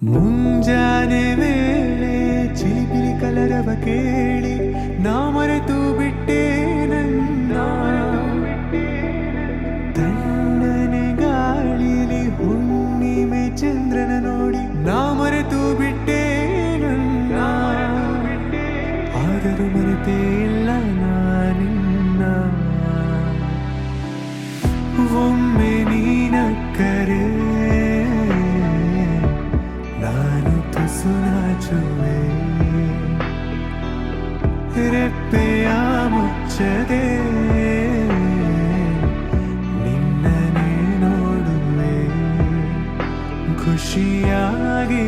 ಮುಂಜಾನೆ ವೇಳೆ ಚಿಲಿಪಿಲಿ ಕಲರವ ಕೇಳಿ ನಾ ಮರೆತು ಬಿಟ್ಟೆ ನನ್ನ ತಣ್ಣನೆ ಗಾಳಿಲಿ ಹುಣ್ಣಿಮೆ ಚಂದ್ರನ ನೋಡಿ ನಾ ಮರೆತು ಬಿಟ್ಟೆ ನನ್ನ ಆದರೂ ಮರೆತೇ ಇಲ್ಲ ನಾನಿನ್ನ ಒಮ್ಮೆ ನೀನಕ್ಕರೆ ನಾನು ತುಸು ನಾಚುವೆ ರೆಪ್ಪೆಯ ಮುಚ್ಚದೆ ನಿನ್ನನೆ ನೋಡುವೆ ಖುಷಿಯಾಗಿ